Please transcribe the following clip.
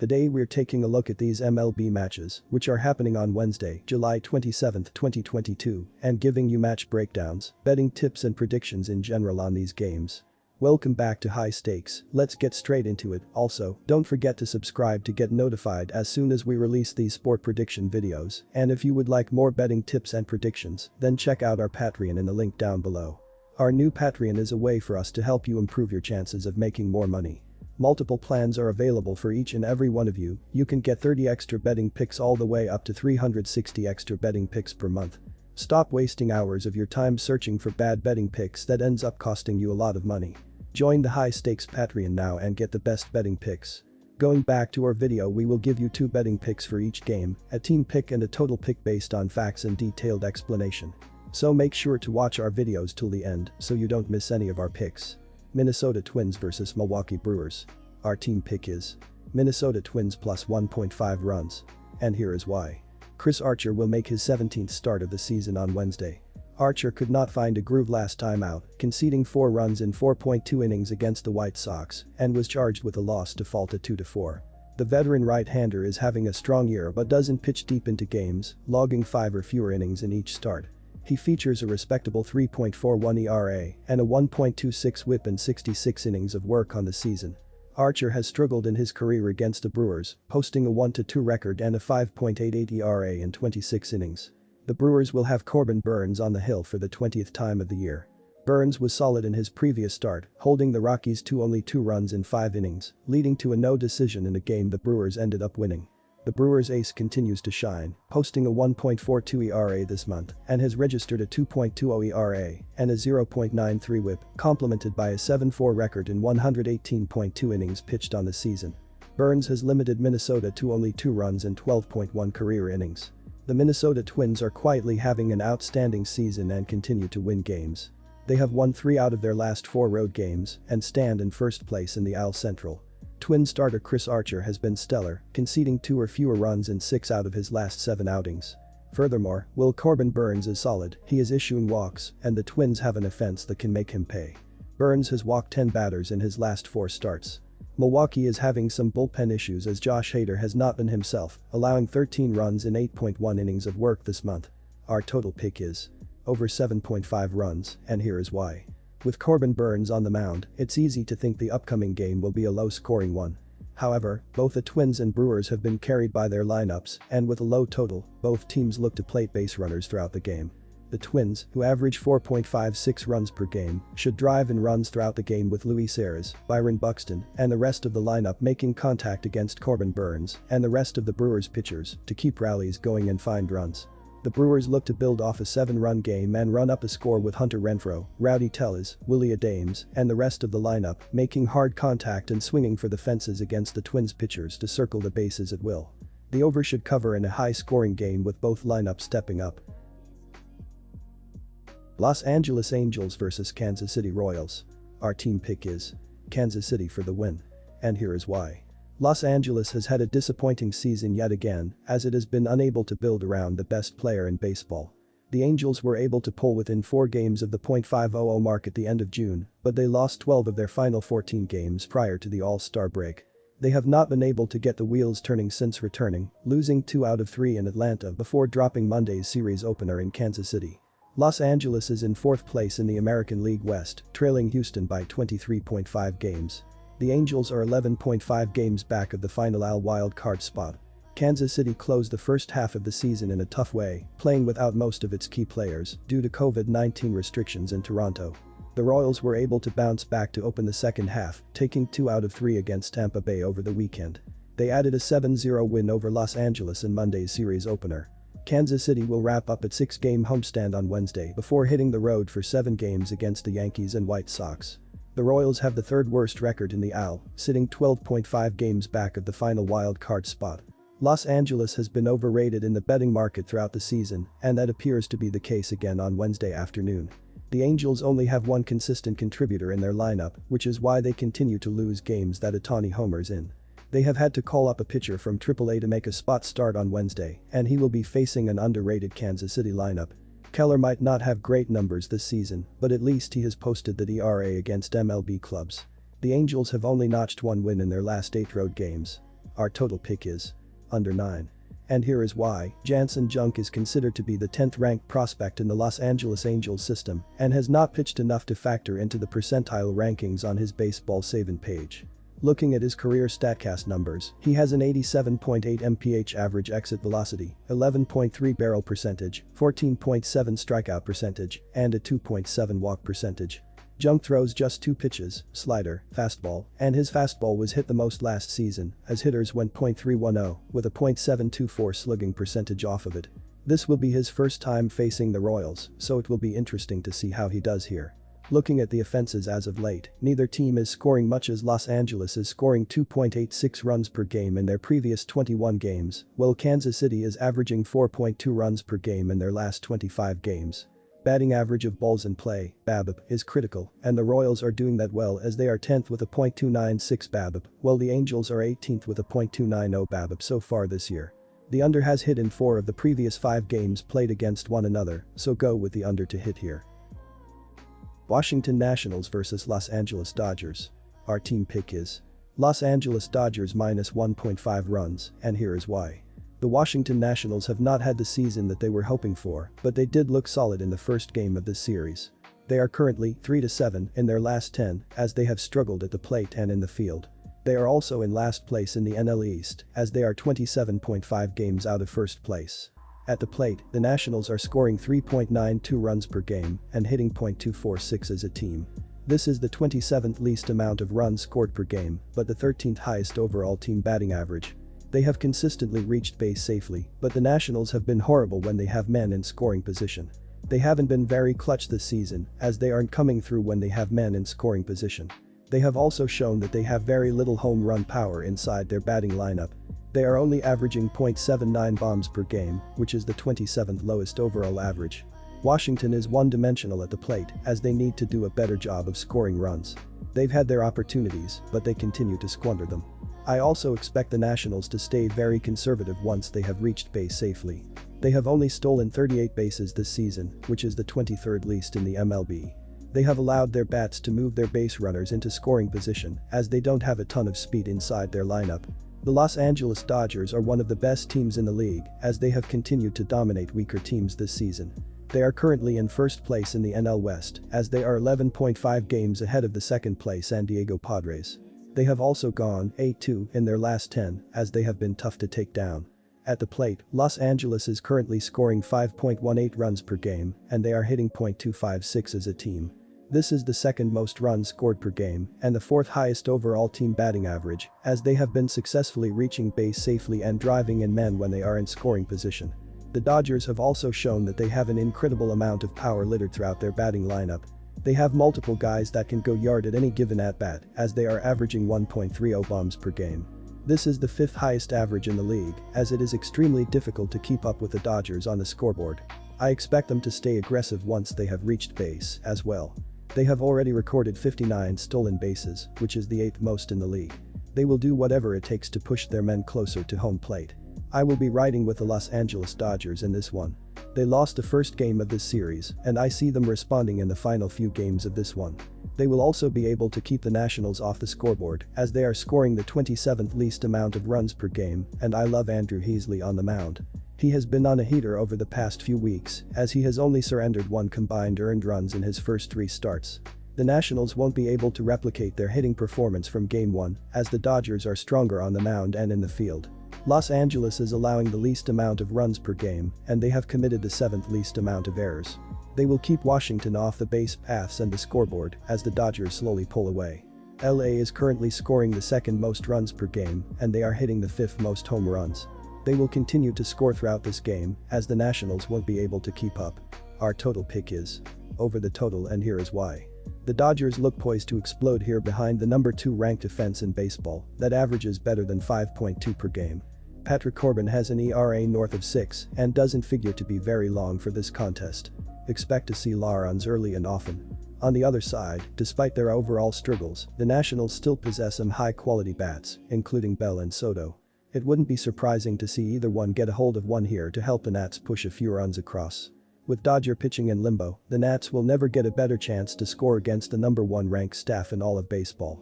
Today we're taking a look at these MLB matches, which are happening on Wednesday, July 27, 2022, and giving you match breakdowns, betting tips and predictions in general on these games. Welcome back to High Stakes, let's get straight into it. Also, don't forget to subscribe to get notified as soon as we release these sport prediction videos, and if you would like more betting tips and predictions, then check out our Patreon in the link down below. Our new Patreon is a way for us to help you improve your chances of making more money. Multiple plans are available for each and every one of you. You can get 30 extra betting picks all the way up to 360 extra betting picks per month. Stop wasting hours of your time searching for bad betting picks that ends up costing you a lot of money. Join the High Stakes Patreon now and get the best betting picks. Going back to our video, we will give you 2 betting picks for each game, a team pick and a total pick based on facts and detailed explanation. So make sure to watch our videos till the end so you don't miss any of our picks. Minnesota Twins vs Milwaukee Brewers. Our team pick is Minnesota Twins plus 1.5 runs. And here is why. Chris Archer will make his 17th start of the season on Wednesday. Archer could not find a groove last time out, conceding 4 runs in 4.2 innings against the White Sox and was charged with a loss default at 2-4. The veteran right-hander is having a strong year but doesn't pitch deep into games, logging 5 or fewer innings in each start. He features a respectable 3.41 ERA and a 1.26 whip in 66 innings of work on the season. Archer has struggled in his career against the Brewers, posting a 1-2 record and a 5.88 ERA in 26 innings. The Brewers will have Corbin Burnes on the hill for the 20th time of the year. Burnes was solid in his previous start, holding the Rockies to only 2 runs in 5 innings, leading to a no decision in a game the Brewers ended up winning. The Brewers ace continues to shine, posting a 1.42 ERA this month and has registered a 2.20 ERA and a 0.93 whip, complemented by a 7-4 record in 118.2 innings pitched on the season. Burnes has limited Minnesota to only 2 runs in 12.1 career innings. The Minnesota Twins are quietly having an outstanding season and continue to win games. They have won 3 out of their last 4 road games and stand in first place in the AL Central. Twin starter Chris Archer has been stellar, conceding 2 or fewer runs in 6 out of his last 7 outings. Furthermore, while Corbin Burnes is solid, he is issuing walks, and the Twins have an offense that can make him pay. Burnes has walked 10 batters in his last 4 starts. Milwaukee is having some bullpen issues as Josh Hader has not been himself, allowing 13 runs in 8.1 innings of work this month. Our total pick is over 7.5 runs, and here is why. With Corbin Burnes on the mound, it's easy to think the upcoming game will be a low-scoring one. However, both the Twins and Brewers have been carried by their lineups, and with a low total, both teams look to plate base runners throughout the game. The Twins, who average 4.56 runs per game, should drive in runs throughout the game with Luis Arias, Byron Buxton, and the rest of the lineup making contact against Corbin Burnes and the rest of the Brewers pitchers to keep rallies going and find runs. The Brewers look to build off a 7-run game and run up a score with Hunter Renfroe, Rowdy Tellez, Willie Adames, and the rest of the lineup making hard contact and swinging for the fences against the Twins pitchers to circle the bases at will. The over should cover in a high-scoring game with both lineups stepping up. Los Angeles Angels vs Kansas City Royals. Our team pick is Kansas City for the win. And here is why. Los Angeles has had a disappointing season yet again, as it has been unable to build around the best player in baseball. The Angels were able to pull within 4 games of the .500 mark at the end of June, but they lost 12 of their final 14 games prior to the All-Star break. They have not been able to get the wheels turning since returning, losing 2 out of 3 in Atlanta before dropping Monday's series opener in Kansas City. Los Angeles is in 4th place in the American League West, trailing Houston by 23.5 games. The Angels are 11.5 games back of the final AL wildcard spot. Kansas City closed the first half of the season in a tough way, playing without most of its key players due to COVID-19 restrictions in Toronto. The Royals were able to bounce back to open the second half, taking 2 out of 3 against Tampa Bay over the weekend. They added a 7-0 win over Los Angeles in Monday's series opener. Kansas City will wrap up its 6-game homestand on Wednesday before hitting the road for 7 games against the Yankees and White Sox. The Royals have the 3rd worst record in the AL, sitting 12.5 games back of the final wild card spot. Los Angeles has been overrated in the betting market throughout the season, and that appears to be the case again on Wednesday afternoon. The Angels only have 1 consistent contributor in their lineup, which is why they continue to lose games that Ohtani homers in. They have had to call up a pitcher from AAA to make a spot start on Wednesday, and he will be facing an underrated Kansas City lineup. Keller might not have great numbers this season, but at least he has posted the ERA against MLB clubs. The Angels have only notched 1 win in their last 8 road games. Our total pick is under 9. And here is why. Jansen Junk is considered to be the 10th ranked prospect in the Los Angeles Angels system and has not pitched enough to factor into the percentile rankings on his baseball saving page. Looking at his career StatCast numbers, he has an 87.8 mph average exit velocity, 11.3 barrel percentage, 14.7 strikeout percentage, and a 2.7 walk percentage. Junk throws just 2 pitches, slider, fastball, and his fastball was hit the most last season, as hitters went .310, with a .724 slugging percentage off of it. This will be his first time facing the Royals, so it will be interesting to see how he does here. Looking at the offenses as of late, neither team is scoring much as Los Angeles is scoring 2.86 runs per game in their previous 21 games, while Kansas City is averaging 4.2 runs per game in their last 25 games. Batting average of balls in play, BABIP, is critical, and the Royals are doing that well as they are 10th with a .296 BABIP, while the Angels are 18th with a .290 BABIP so far this year. The under has hit in 4 of the previous 5 games played against one another, so go with the under to hit here. Washington Nationals vs Los Angeles Dodgers. Our team pick is Los Angeles Dodgers minus 1.5 runs, and here is why. The Washington Nationals have not had the season that they were hoping for, but they did look solid in the first game of this series. They are currently 3-7 in their last 10, as they have struggled at the plate and in the field. They are also in last place in the NL East, as they are 27.5 games out of first place. At the plate, the Nationals are scoring 3.92 runs per game and hitting .246 as a team. This is the 27th least amount of runs scored per game, but the 13th highest overall team batting average. They have consistently reached base safely, but the Nationals have been horrible when they have men in scoring position. They haven't been very clutch this season, as they aren't coming through when they have men in scoring position. They have also shown that they have very little home run power inside their batting lineup. They are only averaging .79 bombs per game, which is the 27th lowest overall average. Washington is one-dimensional at the plate, as they need to do a better job of scoring runs. They've had their opportunities, but they continue to squander them. I also expect the Nationals to stay very conservative once they have reached base safely. They have only stolen 38 bases this season, which is the 23rd least in the MLB. They have allowed their bats to move their base runners into scoring position, as they don't have a ton of speed inside their lineup. The Los Angeles Dodgers are one of the best teams in the league, as they have continued to dominate weaker teams this season. They are currently in first place in the NL West, as they are 11.5 games ahead of the second place San Diego Padres. They have also gone 8-2 in their last 10, as they have been tough to take down. At the plate, Los Angeles is currently scoring 5.18 runs per game, and they are hitting .256 as a team. This is the second most runs scored per game and the 4th highest overall team batting average, as they have been successfully reaching base safely and driving in men when they are in scoring position. The Dodgers have also shown that they have an incredible amount of power littered throughout their batting lineup. They have multiple guys that can go yard at any given at-bat, as they are averaging 1.30 bombs per game. This is the 5th highest average in the league, as it is extremely difficult to keep up with the Dodgers on the scoreboard. I expect them to stay aggressive once they have reached base, as well. They have already recorded 59 stolen bases, which is the 8th most in the league. They will do whatever it takes to push their men closer to home plate. I will be riding with the Los Angeles Dodgers in this one. They lost the first game of this series, and I see them responding in the final few games of this one. They will also be able to keep the Nationals off the scoreboard, as they are scoring the 27th least amount of runs per game, and I love Andrew Heasley on the mound. He has been on a heater over the past few weeks, as he has only surrendered 1 combined earned runs in his first 3 starts. The Nationals won't be able to replicate their hitting performance from Game 1, as the Dodgers are stronger on the mound and in the field. Los Angeles is allowing the least amount of runs per game, and they have committed the 7th least amount of errors. They will keep Washington off the base paths and the scoreboard as the Dodgers slowly pull away. LA is currently scoring the 2nd most runs per game, and they are hitting the 5th most home runs. They will continue to score throughout this game, as the Nationals won't be able to keep up. Our total pick is over the total, and here is why. The Dodgers look poised to explode here behind the number 2 ranked offense in baseball that averages better than 5.2 per game. Patrick Corbin has an ERA north of 6 and doesn't figure to be very long for this contest. Expect to see long runs early and often. On the other side, despite their overall struggles, the Nationals still possess some high-quality bats, including Bell and Soto. It wouldn't be surprising to see either one get a hold of one here to help the Nats push a few runs across. With Dodger pitching in limbo, the Nats will never get a better chance to score against the number 1 ranked staff in all of baseball.